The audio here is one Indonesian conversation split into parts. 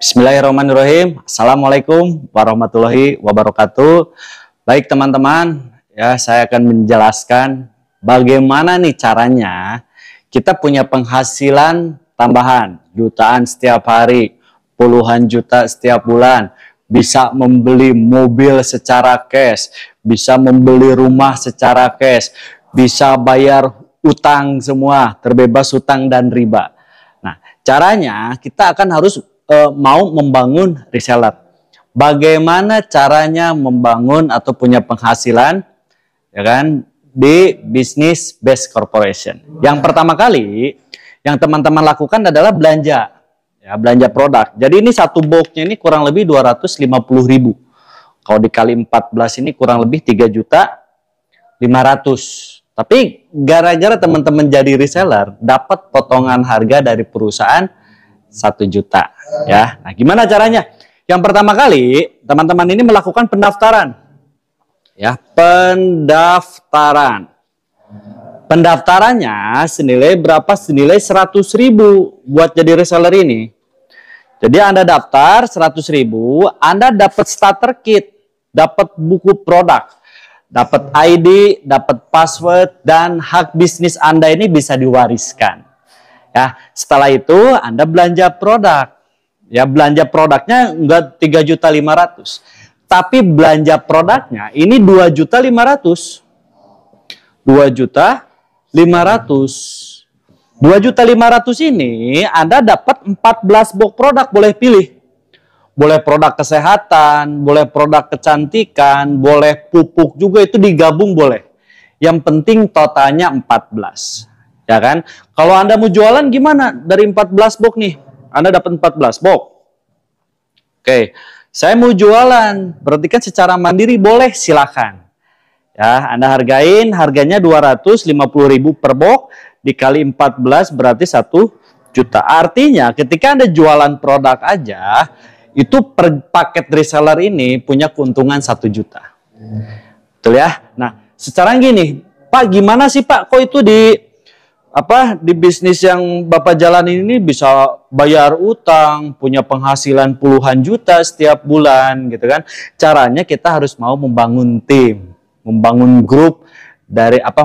Bismillahirrahmanirrahim. Assalamualaikum warahmatullahi wabarakatuh. Baik teman-teman, ya saya akan menjelaskan bagaimana nih caranya kita punya penghasilan tambahan jutaan setiap hari, puluhan juta setiap bulan, bisa membeli mobil secara cash, bisa membeli rumah secara cash, bisa bayar utang semua, terbebas utang dan riba. Nah, caranya kita akan harus mau membangun reseller. Bagaimana caranya membangun atau punya penghasilan, ya kan, di bisnis based corporation. Yang pertama kali yang teman-teman lakukan adalah belanja, ya, belanja produk. Jadi ini satu boxnya ini kurang lebih 250.000. Kalau dikali 14 ini kurang lebih 3.500.000. Tapi gara-gara teman-teman jadi reseller, dapat potongan harga dari perusahaan 1 juta. Ya, nah gimana caranya? Yang pertama kali teman-teman ini melakukan pendaftaran, ya, pendaftaran. Pendaftarannya senilai berapa? Senilai 100.000 buat jadi reseller ini. Jadi Anda daftar 100.000, Anda dapat starter kit, dapat buku produk, dapat ID, dapat password, dan hak bisnis Anda ini bisa diwariskan. Ya, setelah itu Anda belanja produk. Ya, belanja produknya enggak 3.500.000. Tapi belanja produknya ini 2.500.000. 2.500.000. 2.500.000 ini Anda dapat 14 box produk, boleh pilih. Boleh produk kesehatan, boleh produk kecantikan, boleh pupuk juga, itu digabung boleh. Yang penting totalnya 14. Ya kan? Kalau Anda mau jualan gimana? Dari 14 box nih, Anda dapat 14 box. Oke, saya mau jualan, berarti kan secara mandiri boleh, silakan. Ya, Anda hargain, harganya 250.000 per box, dikali 14 berarti 1 juta. Artinya ketika Anda jualan produk aja, itu per paket reseller ini punya keuntungan 1 juta. Betul ya? Nah, sekarang gini, Pak, gimana sih Pak, kok itu di bisnis yang Bapak jalanin ini bisa bayar utang, punya penghasilan puluhan juta setiap bulan gitu kan? Caranya kita harus mau membangun tim, membangun grup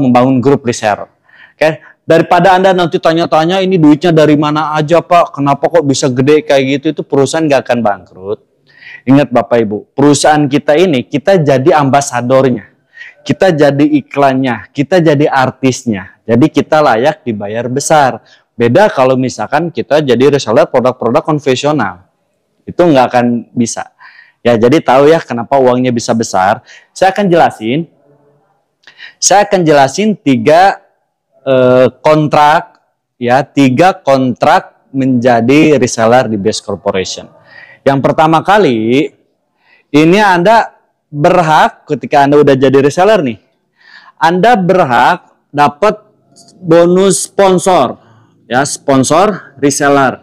membangun grup reseller. Oke, daripada Anda nanti tanya-tanya ini duitnya dari mana aja Pak, kenapa kok bisa gede kayak gitu, itu perusahaan nggak akan bangkrut. Ingat Bapak Ibu, perusahaan kita ini kita jadi ambasadornya. Kita jadi iklannya, kita jadi artisnya. Jadi kita layak dibayar besar. Beda kalau misalkan kita jadi reseller produk-produk konvensional. Itu nggak akan bisa. Ya, jadi tahu ya kenapa uangnya bisa besar. Saya akan jelasin 3 kontrak, ya, 3 kontrak menjadi reseller di Best Corporation. Yang pertama kali, ini Anda berhak ketika Anda udah jadi reseller nih, Anda berhak dapat bonus sponsor, ya, sponsor reseller.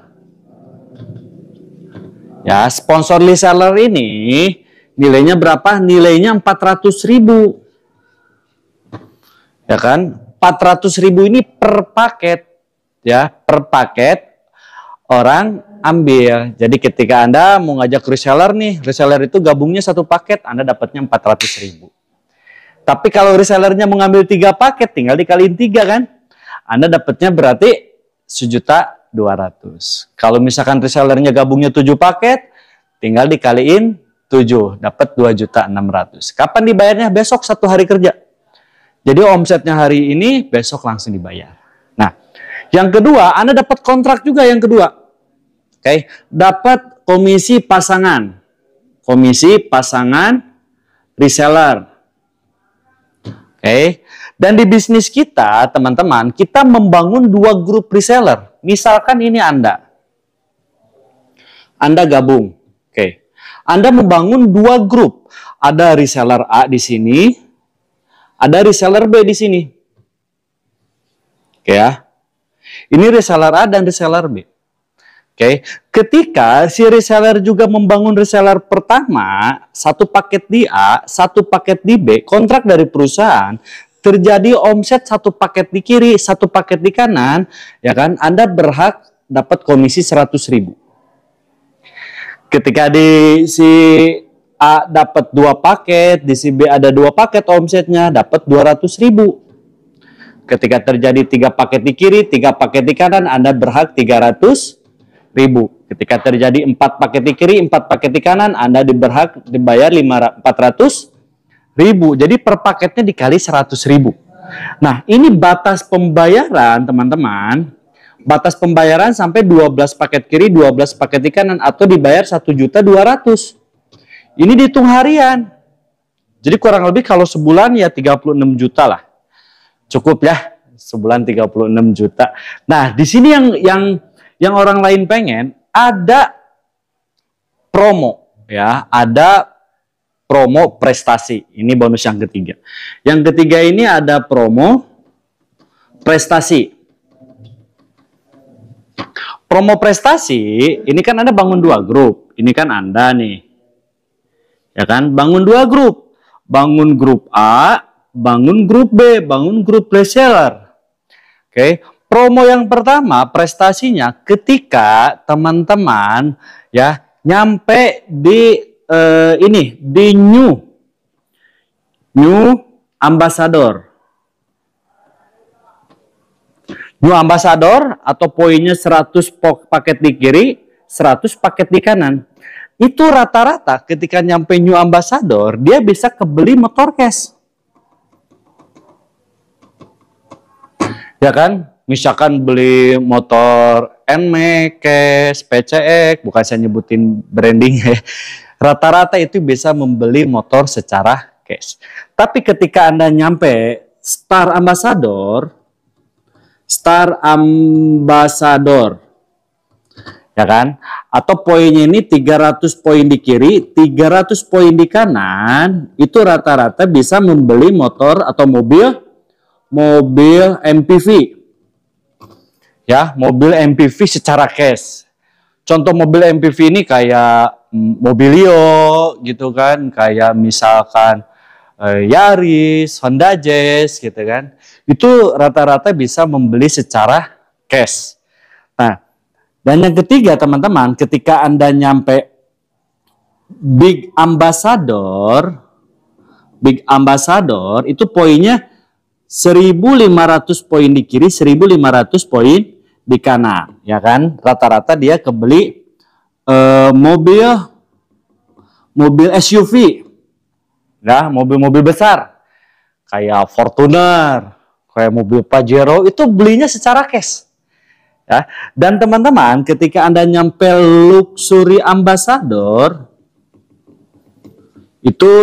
Ya, sponsor reseller ini nilainya berapa? Nilainya 400.000. Ya kan? 400.000 ini per paket, ya, per paket orang ambil. Jadi ketika Anda mau ngajak reseller nih, reseller itu gabungnya 1 paket, Anda dapatnya 400.000. Tapi kalau resellernya mau ngambil 3 paket, tinggal dikaliin 3 kan? Anda dapatnya berarti 1.200.000. Kalau misalkan resellernya gabungnya 7 paket, tinggal dikaliin 7, dapat 2.600.000. Kapan dibayarnya? Besok 1 hari kerja. Jadi omsetnya hari ini, besok langsung dibayar. Nah, yang kedua, Anda dapat kontrak juga yang kedua. Oke, dapat komisi pasangan. Komisi pasangan reseller. Oke. Dan di bisnis kita, teman-teman, kita membangun 2 grup reseller. Misalkan ini Anda gabung. Oke. Anda membangun 2 grup. Ada reseller A di sini, ada reseller B di sini. Oke ya. Ini reseller A dan reseller B. Oke, ketika si reseller juga membangun reseller pertama, 1 paket di A, 1 paket di B, kontrak dari perusahaan, terjadi omset 1 paket di kiri, 1 paket di kanan, ya kan? Anda berhak dapat komisi 100.000. Ketika di si A dapat 2 paket, di si B ada 2 paket omsetnya, dapat 200.000. Ketika terjadi 3 paket di kiri, 3 paket di kanan, Anda berhak 300.000. Ketika terjadi 4 paket di kiri, 4 paket di kanan, Anda berhak dibayar 400.000. Jadi per paketnya dikali 100.000. Nah, ini batas pembayaran, teman-teman. Batas pembayaran sampai 12 paket kiri, 12 paket di kanan, atau dibayar 1.200.000. Ini dihitung harian. Jadi kurang lebih kalau sebulan ya 36 juta lah. Cukup ya, sebulan 36 juta. Nah, di sini yang orang lain pengen ada promo ya, ada promo prestasi. Ini bonus yang ketiga. Yang ketiga ini ada promo prestasi. Promo prestasi, ini kan Anda bangun 2 grup. Ini kan Anda nih. Ya kan, bangun 2 grup. Bangun grup A, bangun grup B, bangun grup reseller. Oke, promo yang pertama prestasinya ketika teman-teman ya nyampe di ini di new ambassador. New ambassador atau poinnya 100 paket di kiri, 100 paket di kanan. Itu rata-rata ketika nyampe new ambassador, dia bisa kebeli motor cash. Ya kan? Misalkan beli motor NMAX, cash, PCX, bukan saya nyebutin branding ya. Rata-rata itu bisa membeli motor secara cash. Tapi ketika Anda nyampe Star Ambassador, ya kan? Atau poinnya ini 300 poin di kiri, 300 poin di kanan, itu rata-rata bisa membeli motor atau mobil MPV. Ya, mobil MPV secara cash. Contoh mobil MPV ini kayak Mobilio gitu kan, kayak misalkan Yaris, Honda Jazz gitu kan. Itu rata-rata bisa membeli secara cash. Nah, dan yang ketiga teman-teman, ketika Anda nyampe Big Ambassador itu poinnya 1.500 poin di kiri, 1.500 poin di kanan, ya kan? Rata-rata dia kebeli mobil SUV, ya, mobil-mobil besar, kayak Fortuner, kayak mobil Pajero, itu belinya secara cash. Ya. Dan teman-teman, ketika Anda nyampe Luxury Ambassador, itu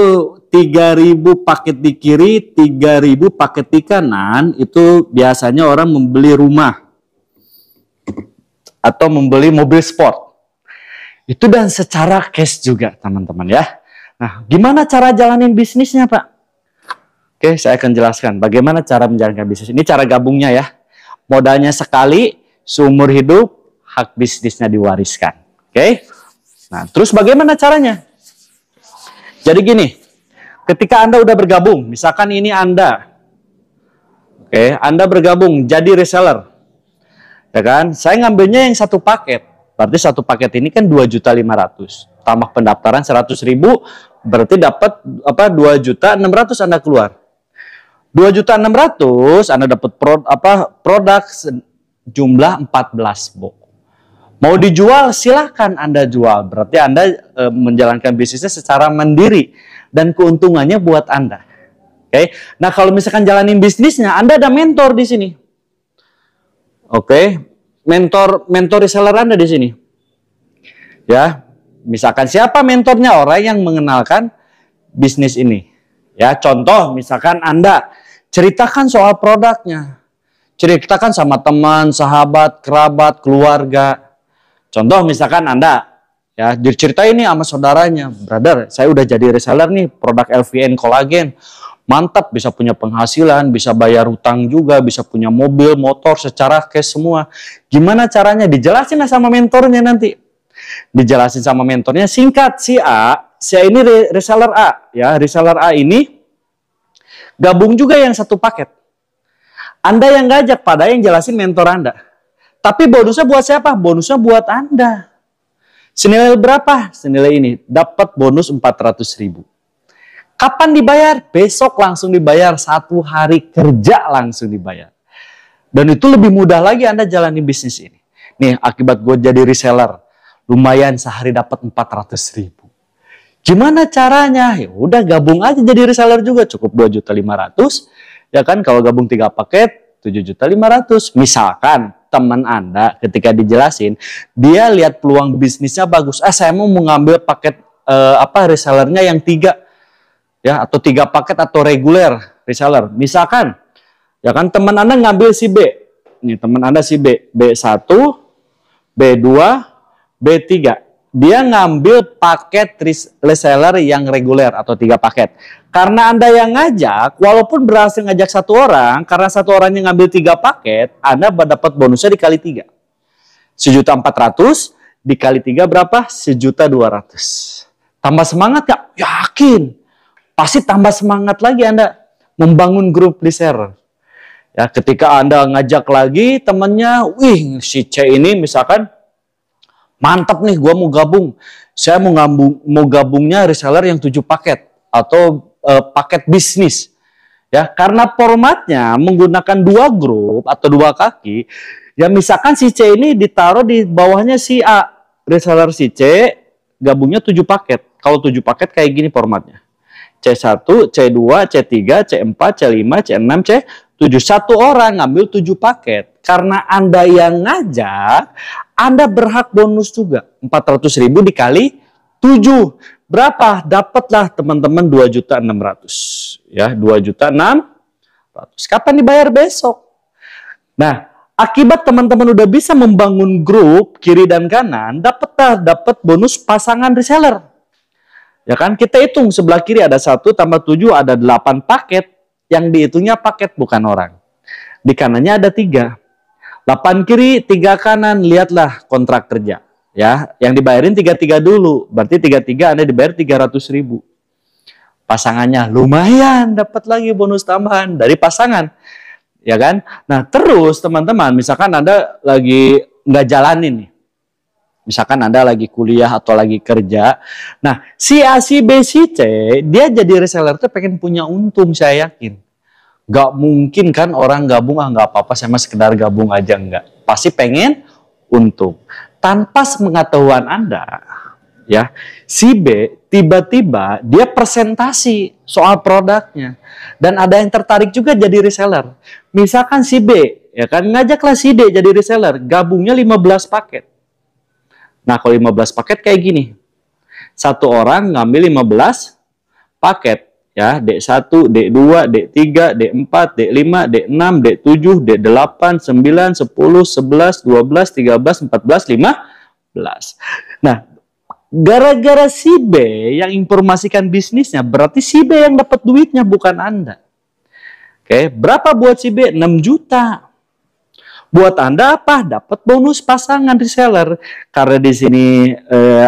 3.000 paket di kiri, 3.000 paket di kanan, itu biasanya orang membeli rumah atau membeli mobil sport. Itu dan secara cash juga, teman-teman ya. Nah, gimana cara jalanin bisnisnya, Pak? Oke, saya akan jelaskan bagaimana cara menjalankan bisnis. Ini cara gabungnya ya. Modalnya sekali, seumur hidup, hak bisnisnya diwariskan. Oke? Nah, terus bagaimana caranya? Jadi gini, ketika Anda udah bergabung, misalkan ini Anda, oke, Anda bergabung jadi reseller, ya kan? Saya ngambilnya yang 1 paket, berarti 1 paket ini kan 2.500.000, tambah pendaftaran 100.000, berarti dapat 2.600.000 Anda keluar. 2.600.000 Anda dapat produk jumlah 14 box. Mau dijual silahkan Anda jual. Berarti Anda menjalankan bisnisnya secara mandiri dan keuntungannya buat Anda. Oke. Nah, kalau misalkan jalanin bisnisnya, Anda ada mentor di sini. Oke. Mentor reseller Anda di sini. Ya. Misalkan siapa mentornya? Orang yang mengenalkan bisnis ini. Ya, contoh misalkan Anda ceritakan soal produknya. Ceritakan sama teman, sahabat, kerabat, keluarga. Contoh misalkan Anda ya diceritain nih sama saudaranya, brother, saya udah jadi reseller nih produk LVN kolagen, mantap, bisa punya penghasilan, bisa bayar hutang juga, bisa punya mobil, motor secara cash semua. Gimana caranya? Dijelasin lah sama mentornya nanti. Dijelasin sama mentornya, singkat, si A ini reseller A ya, reseller A ini gabung juga yang 1 paket. Anda yang ngajak, pada yang jelasin mentor Anda. Tapi bonusnya buat siapa? Bonusnya buat Anda. Senilai berapa? Senilai ini. Dapat bonus 400.000. Kapan dibayar? Besok langsung dibayar. 1 hari kerja langsung dibayar. Dan itu lebih mudah lagi Anda jalani bisnis ini. Nih, akibat gue jadi reseller. Lumayan sehari dapat 400.000. Gimana caranya? Ya udah gabung aja jadi reseller juga. Cukup 2.500.000. Ya kan, kalau gabung 3 paket, 7.500.000. Misalkan teman Anda ketika dijelasin, dia lihat peluang bisnisnya bagus. Saya mau mengambil paket resellernya yang 3, ya, atau 3 paket atau reguler reseller. Misalkan, ya kan, teman Anda ngambil si B. Nih teman Anda si B, B1, B2, B3. Dia ngambil paket reseller yang reguler atau 3 paket. Karena Anda yang ngajak, walaupun berhasil ngajak 1 orang, karena 1 orang yang ngambil 3 paket, Anda dapat bonusnya dikali 3. 1.400.000 dikali 3 berapa? 1.200.000. Tambah semangat gak? Yakin. Pasti tambah semangat lagi Anda membangun grup reseller. Ya, ketika Anda ngajak lagi temannya, wih si C ini misalkan, mantap nih, gua mau gabung. Saya mau gabungnya reseller yang 7 paket atau paket bisnis. Ya, karena formatnya menggunakan 2 grup atau 2 kaki. Ya, misalkan si C ini ditaruh di bawahnya si A. Reseller si C gabungnya 7 paket. Kalau 7 paket kayak gini formatnya. C1, C2, C3, C4, C5, C6, C7. 1 orang ngambil 7 paket. Karena Anda yang ngajak, Anda berhak bonus juga. 400.000 dikali 7. Berapa? Dapatlah teman-teman 2.600.000. Ya, 2.600.000. Kapan dibayar? Besok. Nah, akibat teman-teman udah bisa membangun grup kiri dan kanan, dapat bonus pasangan reseller. Ya kan, kita hitung sebelah kiri ada 1 tambah 7 ada 8 paket. Yang dihitungnya paket bukan orang. Di kanannya ada 3. 8 kiri, 3 kanan, lihatlah kontrak kerja. Ya, yang dibayarin 33 dulu. Berarti 33 Anda dibayar 300.000. Pasangannya lumayan, dapat lagi bonus tambahan dari pasangan. Ya kan? Nah, terus teman-teman, misalkan Anda lagi nggak jalanin nih. Misalkan Anda lagi kuliah atau lagi kerja. Nah, si A, si B, si C, dia jadi reseller tuh pengen punya untung, saya yakin. Gak mungkin kan orang gabung, nggak apa-apa, saya mah sekedar gabung aja, enggak. Pasti pengen untung. Tanpa sepengetahuan Anda, ya, si B tiba-tiba dia presentasi soal produknya. Dan ada yang tertarik juga jadi reseller. Misalkan si B, ya kan, ngajaklah si D jadi reseller, gabungnya 15 paket. Nah, kalau 15 paket kayak gini. 1 orang ngambil 15 paket. Ya, D1, D2, D3, D4, D5, D6, D7, D8, 9, 10, 11, 12, 13, 14, 15. Nah, gara-gara si B yang informasikan bisnisnya, berarti si B yang dapat duitnya, bukan Anda. Oke, berapa buat si B? 6 juta. Buat Anda apa? Dapat bonus pasangan reseller. Karena di sini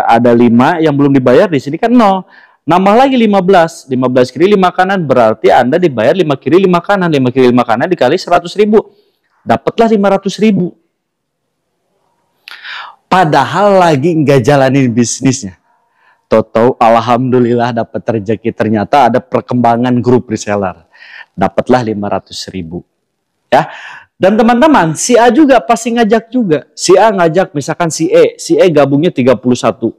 ada 5 yang belum dibayar, di sini kan 0. Nambah lagi 15. 15 kiri 5 kanan, berarti Anda dibayar 5 kiri 5 kanan. 5 kiri 5 kanan dikali 100.000. Dapatlah 500.000. Padahal lagi nggak jalanin bisnisnya. Tahu-tahu alhamdulillah dapat rezeki, ternyata ada perkembangan grup reseller. Dapatlah 500.000. Ya. Dan teman-teman, si A juga pasti ngajak juga. Si A ngajak misalkan si E gabungnya 31.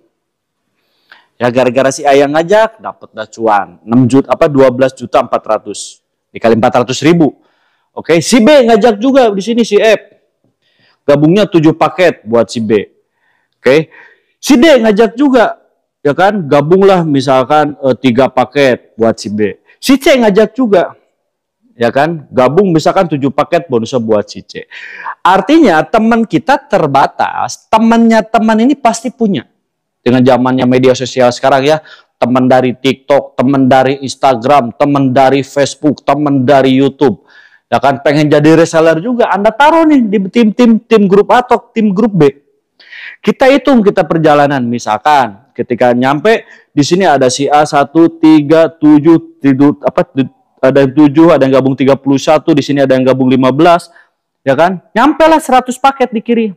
Ya, gara-gara si A yang ngajak, dapat cuan 12.400.000 dikali 400.000. Oke, si B ngajak juga di sini si F. Gabungnya 7 paket buat si B. Oke. Si D ngajak juga, ya kan? Gabunglah misalkan 3 paket buat si B. Si C ngajak juga. Ya kan, gabung misalkan 7 paket bonusnya buat si C. Artinya teman kita terbatas, temannya teman ini pasti punya. Dengan zamannya media sosial sekarang ya, teman dari TikTok, teman dari Instagram, teman dari Facebook, teman dari YouTube. Ya kan, pengen jadi reseller juga, Anda taruh nih di tim grup A atau tim grup B. Kita hitung kita perjalanan, misalkan ketika nyampe di sini ada si A 1, 3, 7, ada yang 7, ada yang gabung 31, di sini ada yang gabung 15, ya kan? Nyampe lah 100 paket di kiri.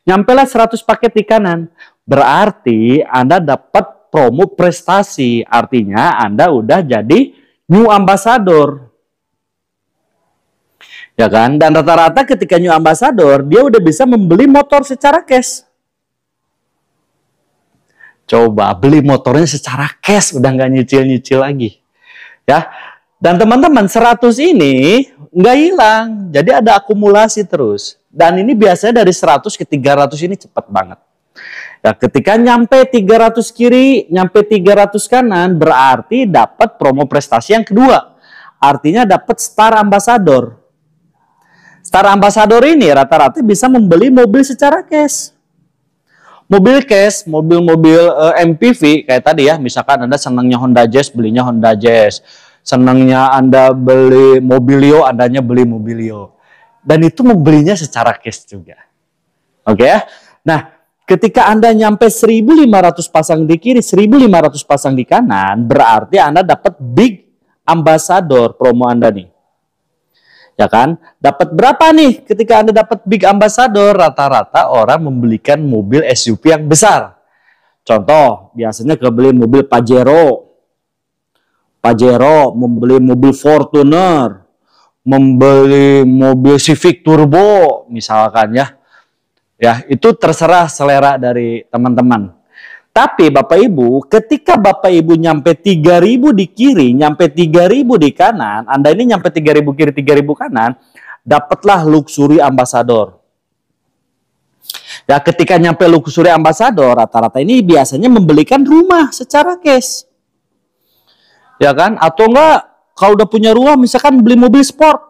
Nyampe lah 100 paket di kanan. berarti Anda dapat promo prestasi. Artinya Anda udah jadi new ambassador. Ya kan? Dan rata-rata ketika new ambassador, dia udah bisa membeli motor secara cash. Coba beli motornya secara cash, udah nggak nyicil-nyicil lagi. Ya. Dan teman-teman, 100 ini nggak hilang. Jadi ada akumulasi terus. Dan ini biasanya dari 100 ke 300 ini cepat banget. Ya, ketika nyampe 300 kiri, nyampe 300 kanan, berarti dapat promo prestasi yang kedua. Artinya dapat Star Ambassador. Star Ambassador ini rata-rata bisa membeli mobil secara cash. Mobil cash, mobil-mobil MPV kayak tadi ya, misalkan Anda senangnya Honda Jazz, belinya Honda Jazz. Senangnya Anda beli Mobilio, Andanya beli Mobilio. Dan itu membelinya secara cash juga. Oke ya? Nah, ketika Anda nyampe 1.500 pasang di kiri, 1.500 pasang di kanan, berarti Anda dapat Big Ambassador promo Anda nih. Ya kan? Dapat berapa nih ketika Anda dapat Big Ambassador? Rata-rata orang membelikan mobil SUV yang besar. Contoh, biasanya kebeli mobil Pajero, membeli mobil Fortuner, membeli mobil Civic Turbo, misalkan ya. Ya, itu terserah selera dari teman-teman. Tapi Bapak Ibu, ketika Bapak Ibu nyampe 3.000 di kiri, nyampe 3.000 di kanan, Anda ini nyampe 3.000 kiri, 3.000 kanan, dapatlah Luxury Ambassador. Ya, ketika nyampe Luxury Ambassador, rata-rata ini biasanya membelikan rumah secara cash. Ya kan? Atau enggak, kalau udah punya rumah, misalkan beli mobil sport.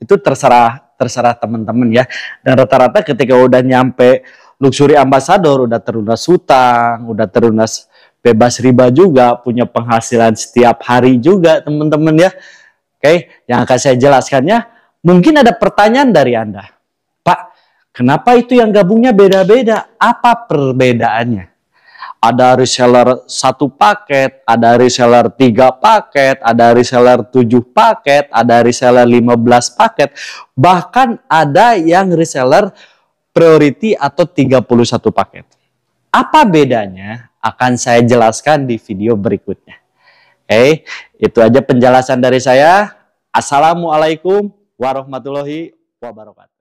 Itu terserah teman-teman ya. Dan rata-rata ketika udah nyampe Luxury Ambassador, udah terlunas hutang, udah terlunas bebas riba juga, punya penghasilan setiap hari juga teman-teman ya. Oke, yang akan saya jelaskannya, mungkin ada pertanyaan dari Anda. Pak, kenapa itu yang gabungnya beda-beda? Apa perbedaannya? Ada reseller 1 paket, ada reseller 3 paket, ada reseller 7 paket, ada reseller 15 paket, bahkan ada yang reseller priority atau 31 paket. Apa bedanya? Akan saya jelaskan di video berikutnya. Oke, itu aja penjelasan dari saya. Assalamualaikum warahmatullahi wabarakatuh.